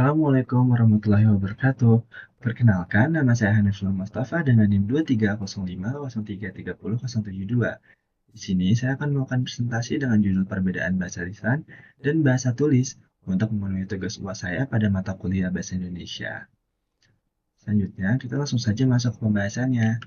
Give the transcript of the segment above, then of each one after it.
Assalamualaikum warahmatullahi wabarakatuh. Perkenalkan, nama saya Haniful Mustafa dengan NIM 230503300772. Di sini saya akan melakukan presentasi dengan judul perbedaan bahasa lisan dan bahasa tulis untuk memenuhi tugas UAS saya pada mata kuliah Bahasa Indonesia. Selanjutnya, kita langsung saja masuk ke pembahasannya.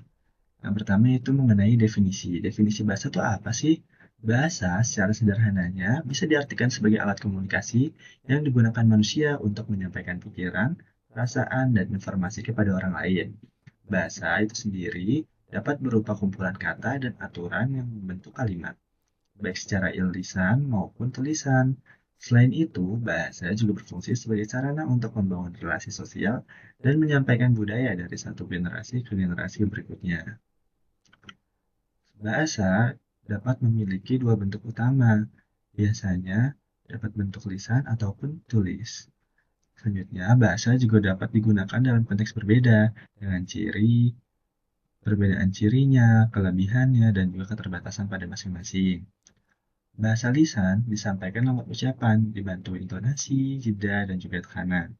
Yang pertama itu mengenai definisi. Definisi bahasa itu apa sih? Bahasa secara sederhananya bisa diartikan sebagai alat komunikasi yang digunakan manusia untuk menyampaikan pikiran, perasaan, dan informasi kepada orang lain. Bahasa itu sendiri dapat berupa kumpulan kata dan aturan yang membentuk kalimat, baik secara lisan maupun tulisan. Selain itu, bahasa juga berfungsi sebagai sarana untuk membangun relasi sosial dan menyampaikan budaya dari satu generasi ke generasi berikutnya. Bahasa dapat memiliki dua bentuk utama, biasanya dapat bentuk lisan ataupun tulis. Selanjutnya, bahasa juga dapat digunakan dalam konteks berbeda, dengan perbedaan cirinya, kelebihannya, dan juga keterbatasan pada masing-masing. Bahasa lisan disampaikan lewat ucapan, dibantu intonasi, jeda, dan juga tekanan.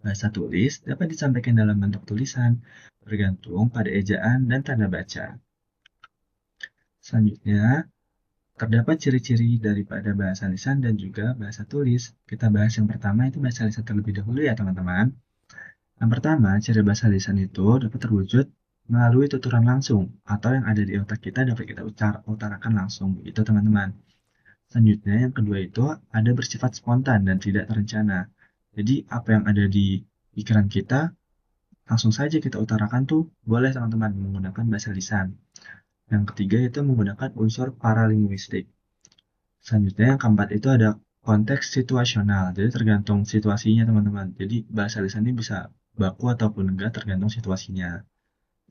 Bahasa tulis dapat disampaikan dalam bentuk tulisan, bergantung pada ejaan dan tanda baca. Selanjutnya, terdapat ciri-ciri daripada bahasa lisan dan juga bahasa tulis. Kita bahas yang pertama itu bahasa lisan terlebih dahulu ya teman-teman. Yang pertama, ciri bahasa lisan itu dapat terwujud melalui tuturan langsung atau yang ada di otak kita dapat kita utarakan langsung begitu teman-teman. Selanjutnya, yang kedua itu ada bersifat spontan dan tidak terencana. Jadi apa yang ada di pikiran kita langsung saja kita utarakan tuh boleh teman-teman menggunakan bahasa lisan. Yang ketiga itu menggunakan unsur paralinguistik. Selanjutnya yang keempat itu ada konteks situasional. Jadi tergantung situasinya teman-teman. Jadi bahasa lisan ini bisa baku ataupun enggak tergantung situasinya.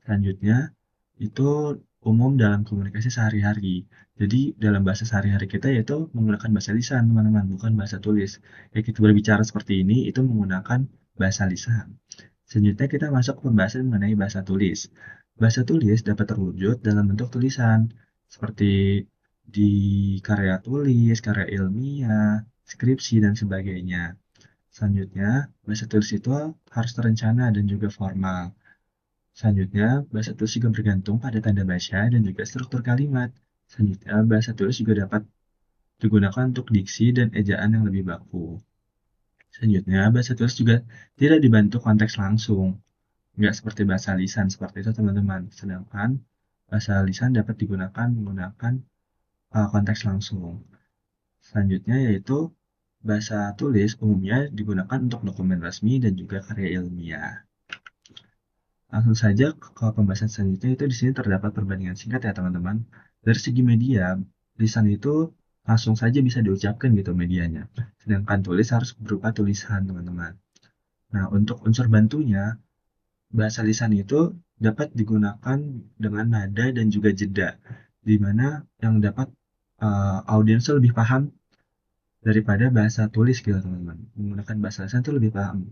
Selanjutnya itu umum dalam komunikasi sehari-hari. Jadi dalam bahasa sehari-hari kita yaitu menggunakan bahasa lisan teman-teman, bukan bahasa tulis. Ya kita berbicara seperti ini itu menggunakan bahasa lisan. Selanjutnya kita masuk ke pembahasan mengenai bahasa tulis. Bahasa tulis dapat terwujud dalam bentuk tulisan, seperti di karya tulis, karya ilmiah, skripsi, dan sebagainya. Selanjutnya, bahasa tulis itu harus terencana dan juga formal. Selanjutnya, bahasa tulis juga bergantung pada tanda baca dan juga struktur kalimat. Selanjutnya, bahasa tulis juga dapat digunakan untuk diksi dan ejaan yang lebih baku. Selanjutnya, bahasa tulis juga tidak dibantu konteks langsung. Nggak seperti bahasa lisan seperti itu teman-teman. Sedangkan bahasa lisan dapat digunakan menggunakan konteks langsung. Selanjutnya yaitu bahasa tulis umumnya digunakan untuk dokumen resmi dan juga karya ilmiah. Langsung saja ke pembahasan selanjutnya itu di sini terdapat perbandingan singkat ya teman-teman. Dari segi media, lisan itu langsung saja bisa diucapkan gitu medianya. Sedangkan tulis harus berupa tulisan teman-teman. Nah, untuk unsur bantunya, bahasa lisan itu dapat digunakan dengan nada dan juga jeda, di mana yang dapat audiens lebih paham daripada bahasa tulis gitu teman-teman. Menggunakan bahasa lisan itu lebih paham,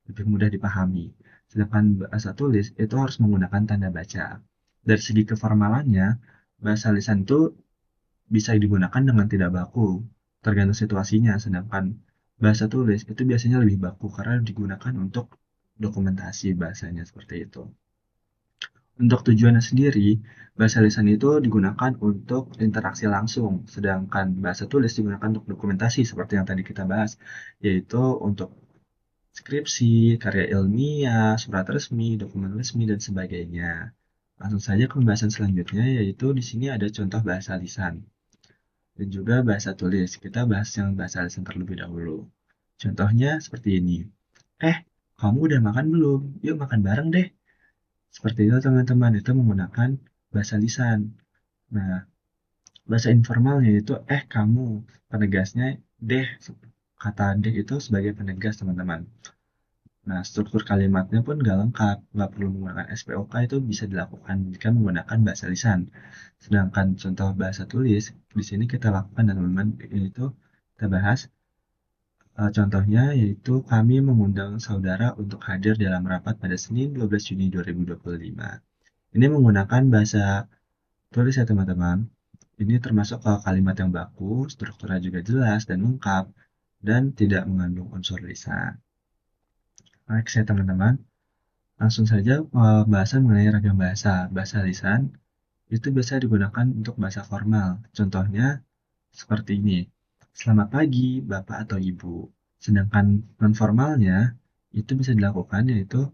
lebih mudah dipahami. Sedangkan bahasa tulis itu harus menggunakan tanda baca. Dari segi keformalannya, bahasa lisan itu bisa digunakan dengan tidak baku, tergantung situasinya. Sedangkan bahasa tulis itu biasanya lebih baku karena digunakan untuk dokumentasi bahasanya seperti itu. Untuk tujuannya sendiri, bahasa lisan itu digunakan untuk interaksi langsung, sedangkan bahasa tulis digunakan untuk dokumentasi seperti yang tadi kita bahas, yaitu untuk skripsi, karya ilmiah, surat resmi, dokumen resmi, dan sebagainya. Langsung saja ke pembahasan selanjutnya, yaitu di sini ada contoh bahasa lisan dan juga bahasa tulis. Kita bahas yang bahasa lisan terlebih dahulu. Contohnya seperti ini. Kamu udah makan belum? Yuk makan bareng deh. Seperti itu teman-teman, itu menggunakan bahasa lisan. Nah, bahasa informalnya itu kamu, penegasnya deh, kata deh itu sebagai penegas teman-teman. Nah, struktur kalimatnya pun nggak lengkap, nggak perlu menggunakan SPOK, itu bisa dilakukan jika menggunakan bahasa lisan. Sedangkan contoh bahasa tulis, di sini kita lakukan teman-teman, yaitu kita bahas contohnya yaitu kami mengundang saudara untuk hadir dalam rapat pada Senin 12 Juni 2025. Ini menggunakan bahasa tulis ya teman-teman. Ini termasuk kalimat yang baku, strukturnya juga jelas dan lengkap, dan tidak mengandung unsur lisan. Next ya teman-teman, langsung saja pembahasan mengenai ragam bahasa. Bahasa lisan itu biasa digunakan untuk bahasa formal. Contohnya seperti ini. Selamat pagi, Bapak atau Ibu. Sedangkan non-formalnya itu bisa dilakukan yaitu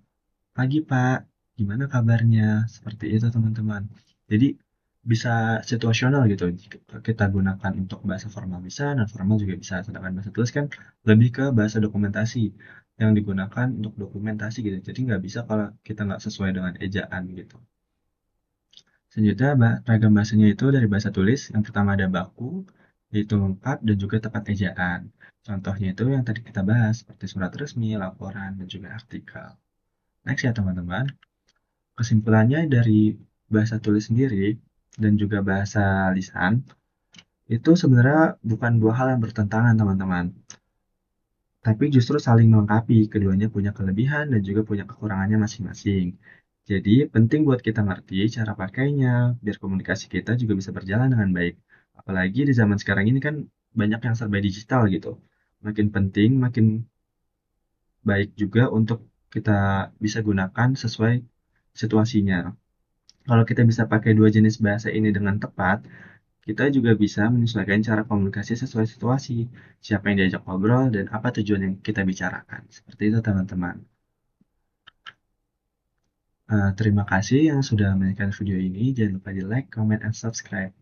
pagi Pak, gimana kabarnya? Seperti itu teman-teman. Jadi bisa situasional gitu. Jika kita gunakan untuk bahasa formal bisa, non formal juga bisa. Sedangkan bahasa tulis kan lebih ke bahasa dokumentasi yang digunakan untuk dokumentasi gitu. Jadi nggak bisa kalau kita nggak sesuai dengan ejaan gitu. Selanjutnya, ragam bahasanya itu dari bahasa tulis. Yang pertama ada baku, yaitu lengkap dan juga tepat ejaan. Contohnya itu yang tadi kita bahas, seperti surat resmi, laporan, dan juga artikel. Next ya teman-teman. Kesimpulannya dari bahasa tulis sendiri dan juga bahasa lisan itu sebenarnya bukan dua hal yang bertentangan teman-teman, tapi justru saling melengkapi. Keduanya punya kelebihan dan juga punya kekurangannya masing-masing. Jadi penting buat kita ngerti cara pakainya biar komunikasi kita juga bisa berjalan dengan baik. Apalagi di zaman sekarang ini kan banyak yang serba digital gitu. Makin penting, makin baik juga untuk kita bisa gunakan sesuai situasinya. Kalau kita bisa pakai dua jenis bahasa ini dengan tepat, kita juga bisa menyesuaikan cara komunikasi sesuai situasi, siapa yang diajak ngobrol, dan apa tujuan yang kita bicarakan. Seperti itu, teman-teman. Terima kasih yang sudah menonton video ini. Jangan lupa di like, comment, and subscribe.